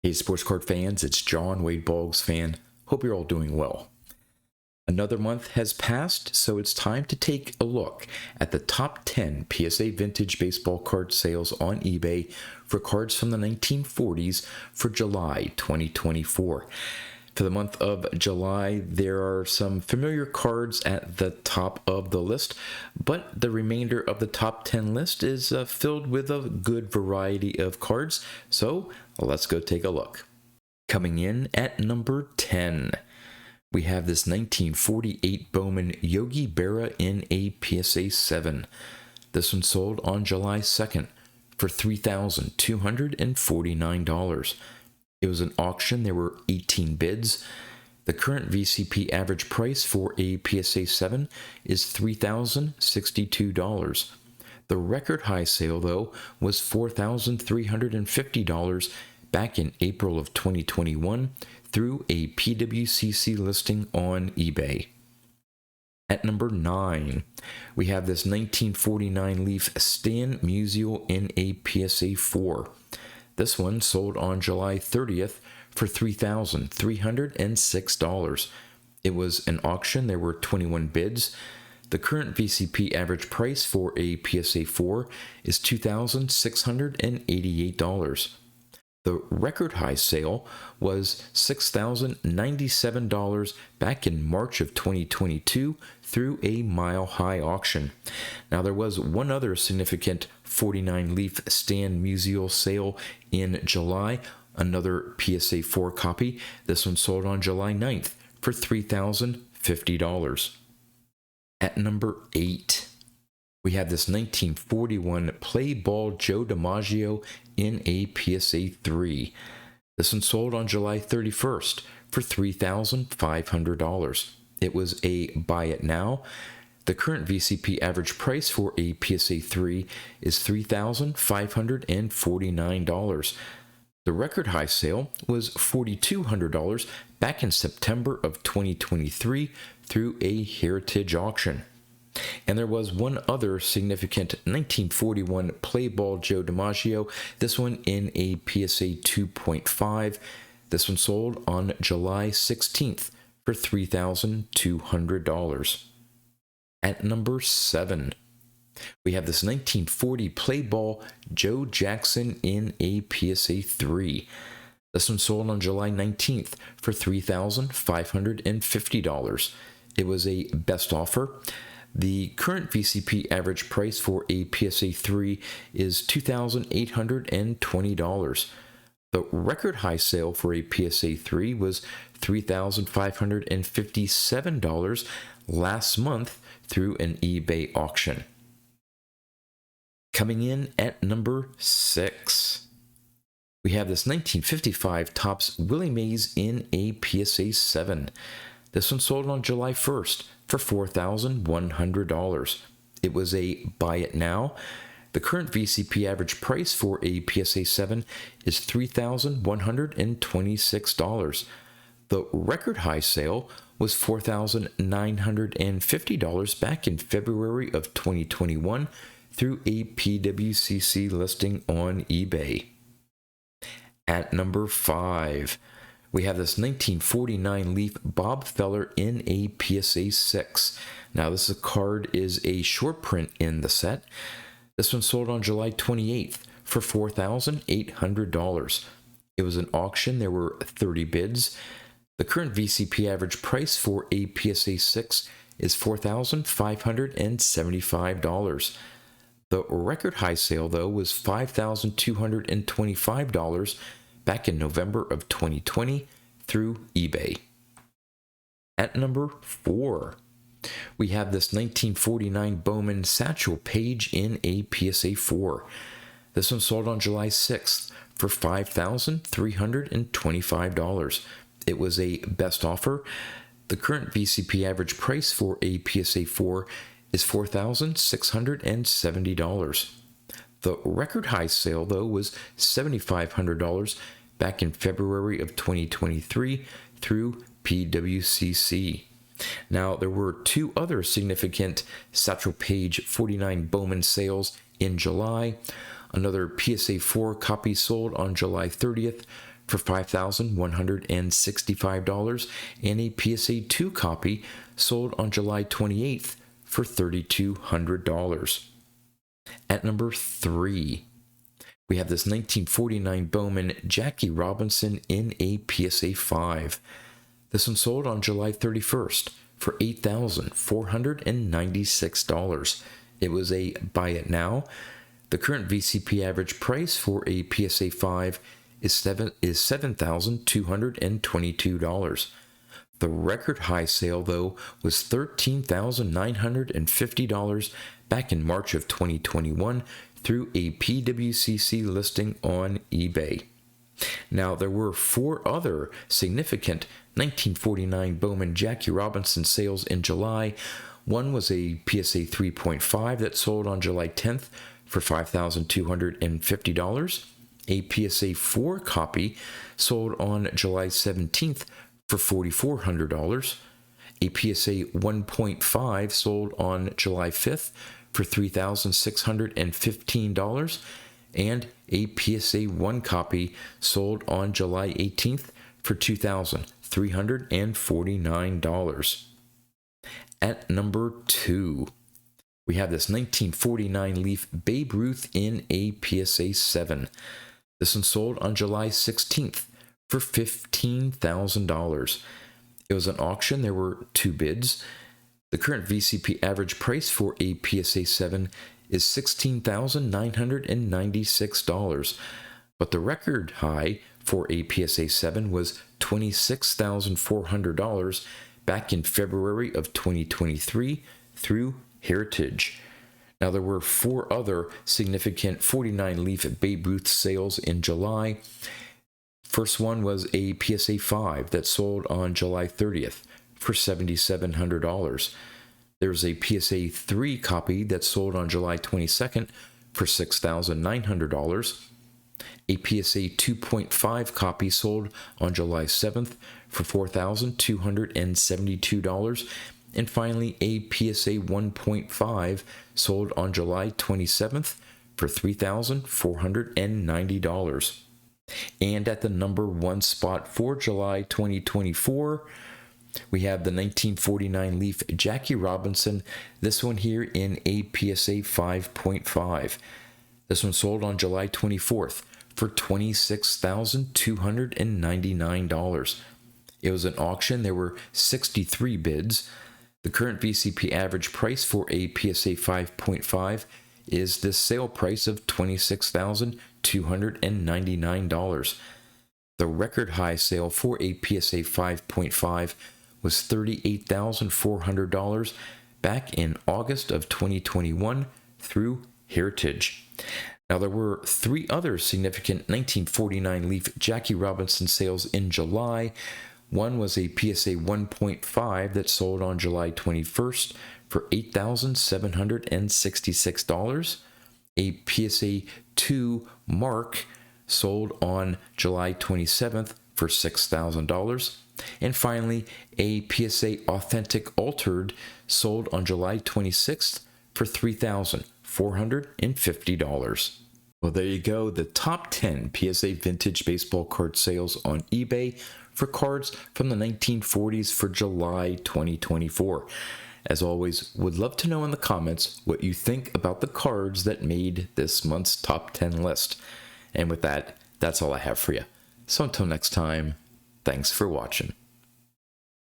Hey, sports card fans, it's John Wade Boggs fan. Hope you're all doing well. Another month has passed, so it's time to take a look at the top 10 PSA vintage baseball card sales on eBay for cards from the 1940s for July 2024. For the month of July, there are some familiar cards at the top of the list, but the remainder of the top 10 list is filled with a good variety of cards, so let's go take a look. Coming in at number 10, we have this 1948 Bowman Yogi Berra in a PSA 7. This one sold on July 2nd for $3,249. It was an auction. There were 18 bids. The current VCP average price for a PSA 7 is $3,062. The record high sale, though, was $4,350 back in April of 2021 through a PWCC listing on eBay. At number 9, we have this 1949 Leaf Stan Musial in a PSA 4. This one sold on July 30th for $3,306. It was an auction. There were 21 bids. The current VCP average price for a PSA 4 is $2,688. The record high sale was $6,097 back in March of 2022 through a Mile High auction. Now, there was one other significant 49 Leaf Stan Musial sale in July, another PSA 4 copy. This one sold on July 9th for $3,050. At number 8, we have this 1941 Play Ball Joe DiMaggio in a PSA 3. This one sold on July 31st for $3,500. It was a buy it now. The current VCP average price for a PSA 3 is $3,549. The record high sale was $4,200 back in September of 2023 through a heritage auction. And there was one other significant 1941 Play Ball Joe DiMaggio, this one in a PSA 2.5. This one sold on July 16th for $3,200. At number 7, we have this 1940 Play Ball Joe Jackson in a PSA 3. This one sold on July 19th for $3,550. It was a best offer. The current VCP average price for a PSA 3 is $2,820. The record high sale for a PSA 3 was $3,557 last month through an eBay auction. Coming in at number 6, we have this 1955 Topps Willie Mays in a PSA 7. This one sold on July 1st for $4,100. It was a buy it now. The current VCP average price for a PSA 7 is $3,126. The record high sale was $4,950 back in February of 2021 through a PWCC listing on eBay. At number 5, we have this 1949 Leaf Bob Feller in a PSA 6. Now, this card is a short print in the set. This one sold on July 28th for $4,800. It was an auction. There were 30 bids. The current VCP average price for a PSA 6 is $4,575. The record high sale, though, was $5,225 back in November of 2020 through eBay. At number 4, we have this 1949 Bowman Satchel Paige in a PSA 4. This one sold on July 6th for $5,325. It was a best offer. The current VCP average price for a PSA 4 is $4,670. The record high sale, though, was $7,500 back in February of 2023 through PWCC. Now, there were two other significant Satchel Paige 49 Bowman sales in July. Another PSA 4 copy sold on July 30th for $5,165, and a PSA 2 copy sold on July 28th for $3,200. At number 3, we have this 1949 Bowman Jackie Robinson in a PSA 5. This one sold on July 31st for $8,496. It was a buy it now. The current VCP average price for a PSA 5 is $7,222. The record high sale, though, was $13,950 back in March of 2021 through a PWCC listing on eBay. Now, there were 4 other significant 1949 Bowman Jackie Robinson sales in July. One was a PSA 3.5 that sold on July 10th for $5,250. A PSA 4 copy sold on July 17th for $4,400. A PSA 1.5 sold on July 5th for $3,615. And a PSA 1 copy sold on July 18th for $2,349. At number 2, we have this 1949 Leaf Babe Ruth in a PSA 7. This one sold on July 16th for $15,000. It was an auction. There were 2 bids. The current VCP average price for a PSA 7 is $16,996, but the record high for a PSA 7 was $26,400 back in February of 2023 through Heritage. Now, there were 4 other significant 49 Leaf Babe Ruth sales in July. First one was a PSA 5 that sold on July 30th for $7,700. There was a PSA 3 copy that sold on July 22nd for $6,900. A PSA 2.5 copy sold on July 7th for $4,272. And finally, a PSA 1.5 sold on July 27th for $3,490. And at the number 1 spot for July 2024, we have the 1949 Leaf Jackie Robinson, this one here in a PSA 5.5. This one sold on July 24th for $26,299. It was an auction. There were 63 bids. The current VCP average price for a PSA 5.5 is this sale price of $26,299. The record high sale for a PSA 5.5 was $38,400 back in August of 2021 through Heritage. Now, there were 3 other significant 1949 Leaf Jackie Robinson sales in July. One was a PSA 1.5 that sold on July 21st for $8,766. A PSA 2 Mark sold on July 27th for $6,000. And finally, a PSA Authentic Altered sold on July 26th for $3,450. Well, there you go, the top 10 PSA vintage baseball card sales on eBay for cards from the 1940s for July 2024. As always, would love to know in the comments what you think about the cards that made this month's top 10 list. And with that, that's all I have for you. So until next time, thanks for watching.